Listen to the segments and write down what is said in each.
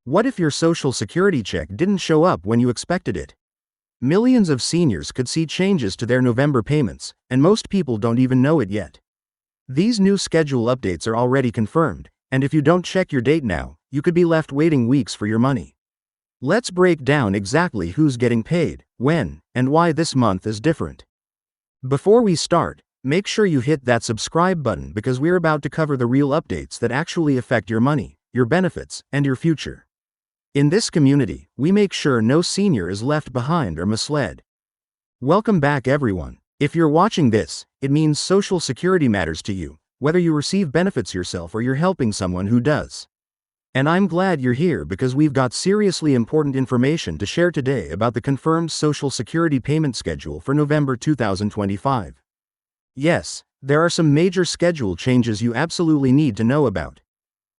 What if your Social Security check didn't show up when you expected it? Millions of seniors could see changes to their November payments, and most people don't even know it yet. These new schedule updates are already confirmed, and if you don't check your date now, you could be left waiting weeks for your money. Let's break down exactly who's getting paid, when, and why this month is different. Before we start, make sure you hit that subscribe button because we're about to cover the real updates that actually affect your money, your benefits, and your future. In this community, we make sure no senior is left behind or misled. Welcome back, everyone. If you're watching this, it means Social Security matters to you, whether you receive benefits yourself or you're helping someone who does. And I'm glad you're here because we've got seriously important information to share today about the confirmed Social Security payment schedule for November 2025. Yes, there are some major schedule changes you absolutely need to know about.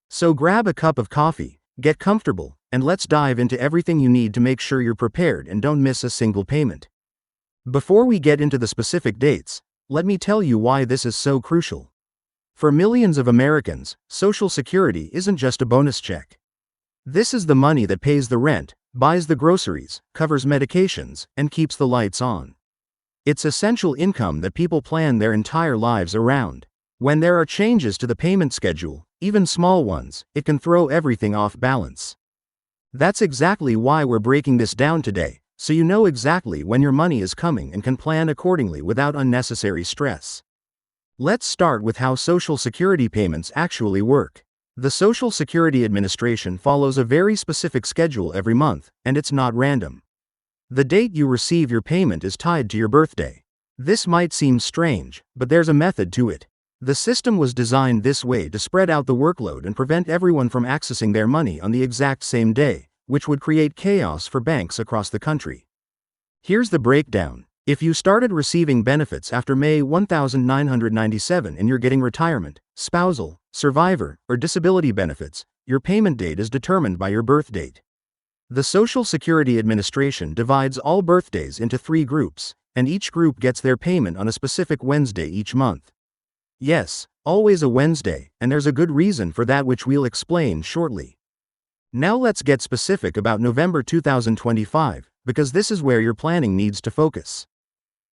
So grab a cup of coffee, get comfortable, and let's dive into everything you need to make sure you're prepared and don't miss a single payment. Before we get into the specific dates, let me tell you why this is so crucial. For millions of Americans, Social Security isn't just a bonus check. This is the money that pays the rent, buys the groceries, covers medications, and keeps the lights on. It's essential income that people plan their entire lives around. When there are changes to the payment schedule, even small ones, it can throw everything off balance. That's exactly why we're breaking this down today, so you know exactly when your money is coming and can plan accordingly without unnecessary stress. Let's start with how Social Security payments actually work. The Social Security Administration follows a very specific schedule every month, and it's not random. The date you receive your payment is tied to your birthday. This might seem strange, but there's a method to it. The system was designed this way to spread out the workload and prevent everyone from accessing their money on the exact same day, which would create chaos for banks across the country. Here's the breakdown. If you started receiving benefits after May 1997 and you're getting retirement, spousal, survivor, or disability benefits, your payment date is determined by your birth date. The Social Security Administration divides all birthdays into 3 groups, and each group gets their payment on a specific Wednesday each month. Yes, always a Wednesday, and there's a good reason for that which we'll explain shortly. Now let's get specific about November 2025, because this is where your planning needs to focus.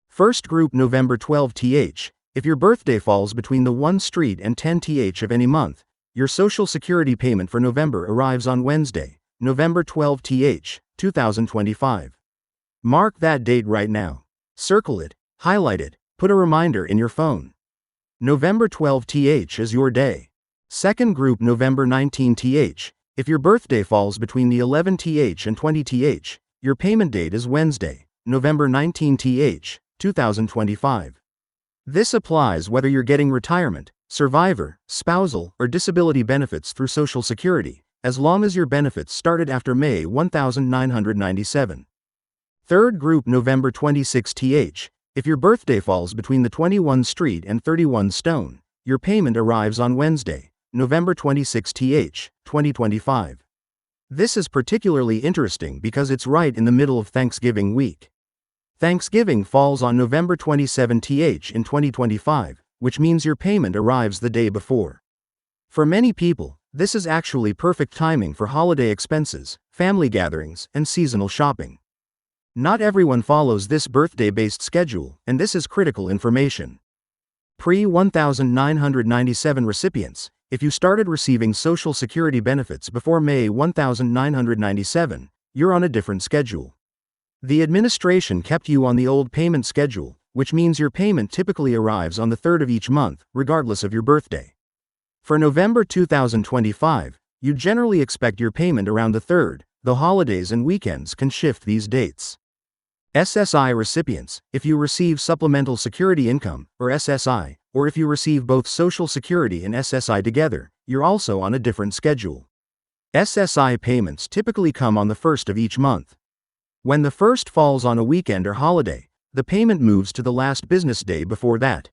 First group, November 12th. If your birthday falls between the 1 street and 10th of any month, your Social Security payment for November arrives on Wednesday, November 12th, 2025. Mark that date right now. Circle it, highlight it, put a reminder in your phone. November 12th is your day. Second group, November 19th. If your birthday falls between the 11th and 20th, your payment date is Wednesday, November 19th, 2025. This applies whether you're getting retirement, survivor, spousal, or disability benefits through Social Security, as long as your benefits started after May 1997. Third group, November 26th. If your birthday falls between the 21 street and 31 stone, your payment arrives on Wednesday, November 26th, 2025. This is particularly interesting because it's right in the middle of Thanksgiving week. Thanksgiving falls on November 27th in 2025, which means your payment arrives the day before. For many people, this is actually perfect timing for holiday expenses, family gatherings, and seasonal shopping. Not everyone follows this birthday-based schedule, and this is critical information. Pre-1997 recipients, if you started receiving Social Security benefits before May 1997, you're on a different schedule. The administration kept you on the old payment schedule, which means your payment typically arrives on the 3rd of each month, regardless of your birthday. For November 2025, you generally expect your payment around the 3rd, though holidays and weekends can shift these dates. SSI recipients, if you receive Supplemental Security Income, or SSI, or if you receive both Social Security and SSI together, you're also on a different schedule. SSI payments typically come on the 1st of each month. When the 1st falls on a weekend or holiday, the payment moves to the last business day before that.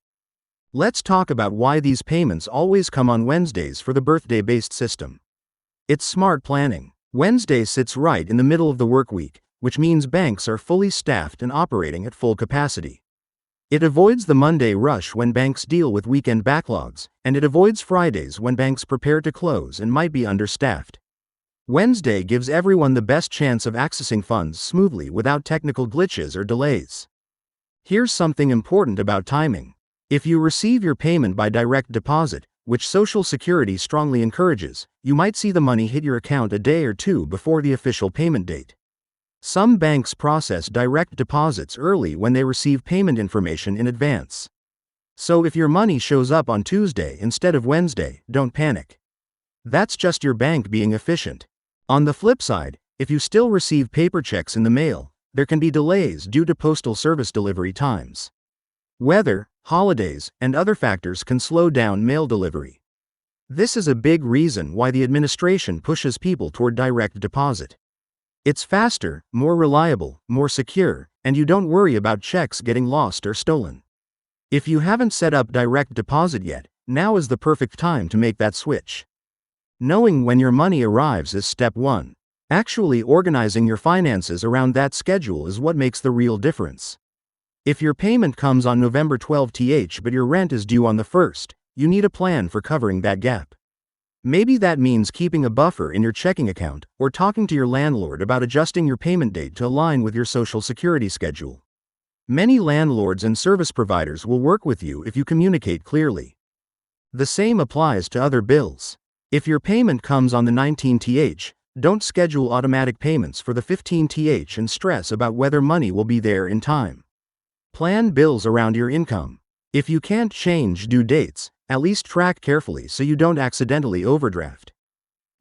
Let's talk about why these payments always come on Wednesdays for the birthday-based system. It's smart planning. Wednesday sits right in the middle of the work week, which means banks are fully staffed and operating at full capacity. It avoids the Monday rush when banks deal with weekend backlogs, and it avoids Fridays when banks prepare to close and might be understaffed. Wednesday gives everyone the best chance of accessing funds smoothly without technical glitches or delays. Here's something important about timing. If you receive your payment by direct deposit, which Social Security strongly encourages, you might see the money hit your account a day or two before the official payment date. Some banks process direct deposits early when they receive payment information in advance. So if your money shows up on Tuesday instead of Wednesday, don't panic. That's just your bank being efficient. On the flip side, if you still receive paper checks in the mail, there can be delays due to postal service delivery times. Weather, holidays, and other factors can slow down mail delivery. This is a big reason why the administration pushes people toward direct deposit. It's faster, more reliable, more secure, and you don't worry about checks getting lost or stolen. If you haven't set up direct deposit yet, now is the perfect time to make that switch. Knowing when your money arrives is step 1. Actually organizing your finances around that schedule is what makes the real difference. If your payment comes on November 12th but your rent is due on the 1st, you need a plan for covering that gap. Maybe that means keeping a buffer in your checking account or talking to your landlord about adjusting your payment date to align with your Social Security schedule. Many landlords and service providers will work with you if you communicate clearly. The same applies to other bills. If your payment comes on the 19th, don't schedule automatic payments for the 15th and stress about whether money will be there in time. Plan bills around your income. If you can't change due dates, at least track carefully so you don't accidentally overdraft.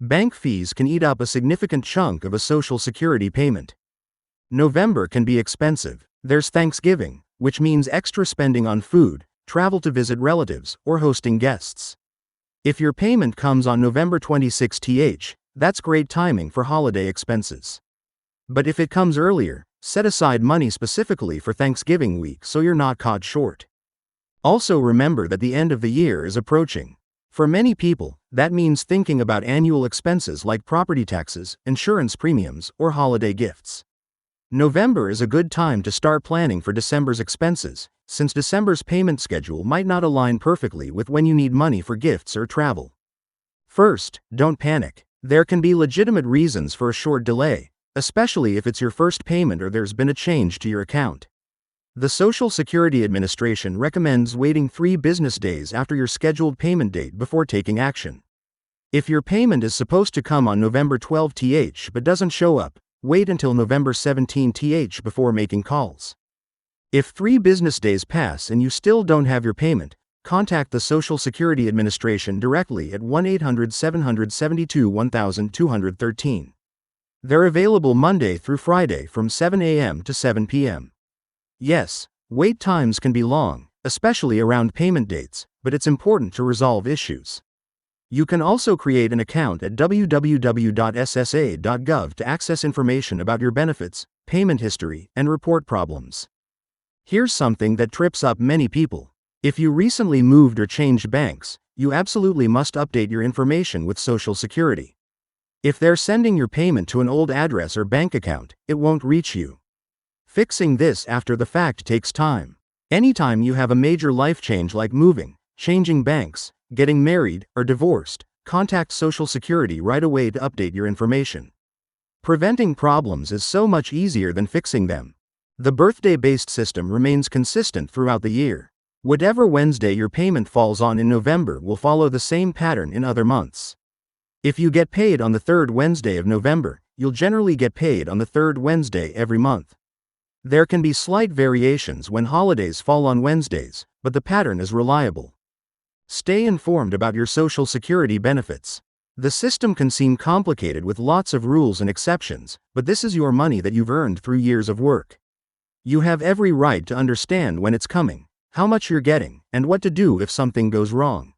Bank fees can eat up a significant chunk of a Social Security payment. November can be expensive. There's Thanksgiving, which means extra spending on food, travel to visit relatives, or hosting guests. If your payment comes on November 26th, that's great timing for holiday expenses. But if it comes earlier, set aside money specifically for Thanksgiving week so you're not caught short. Also remember that the end of the year is approaching. For many people, that means thinking about annual expenses like property taxes, insurance premiums, or holiday gifts. November is a good time to start planning for December's expenses, since December's payment schedule might not align perfectly with when you need money for gifts or travel. First, don't panic. There can be legitimate reasons for a short delay, especially if it's your first payment or there's been a change to your account. The Social Security Administration recommends waiting 3 business days after your scheduled payment date before taking action. If your payment is supposed to come on November 12th but doesn't show up, wait until November 17th before making calls. If 3 business days pass and you still don't have your payment, contact the Social Security Administration directly at 1-800-772-1213. They're available Monday through Friday from 7 a.m. to 7 p.m. Yes, wait times can be long, especially around payment dates, but it's important to resolve issues. You can also create an account at www.ssa.gov to access information about your benefits, payment history, and report problems. Here's something that trips up many people. If you recently moved or changed banks, you absolutely must update your information with Social Security. If they're sending your payment to an old address or bank account, it won't reach you. Fixing this after the fact takes time. Anytime you have a major life change like moving, changing banks, getting married, or divorced, contact Social Security right away to update your information. Preventing problems is so much easier than fixing them. The birthday-based system remains consistent throughout the year. Whatever Wednesday your payment falls on in November will follow the same pattern in other months. If you get paid on the 3rd Wednesday of November, you'll generally get paid on the 3rd Wednesday every month. There can be slight variations when holidays fall on Wednesdays, but the pattern is reliable. Stay informed about your Social Security benefits. The system can seem complicated with lots of rules and exceptions, but this is your money that you've earned through years of work. You have every right to understand when it's coming, how much you're getting, and what to do if something goes wrong.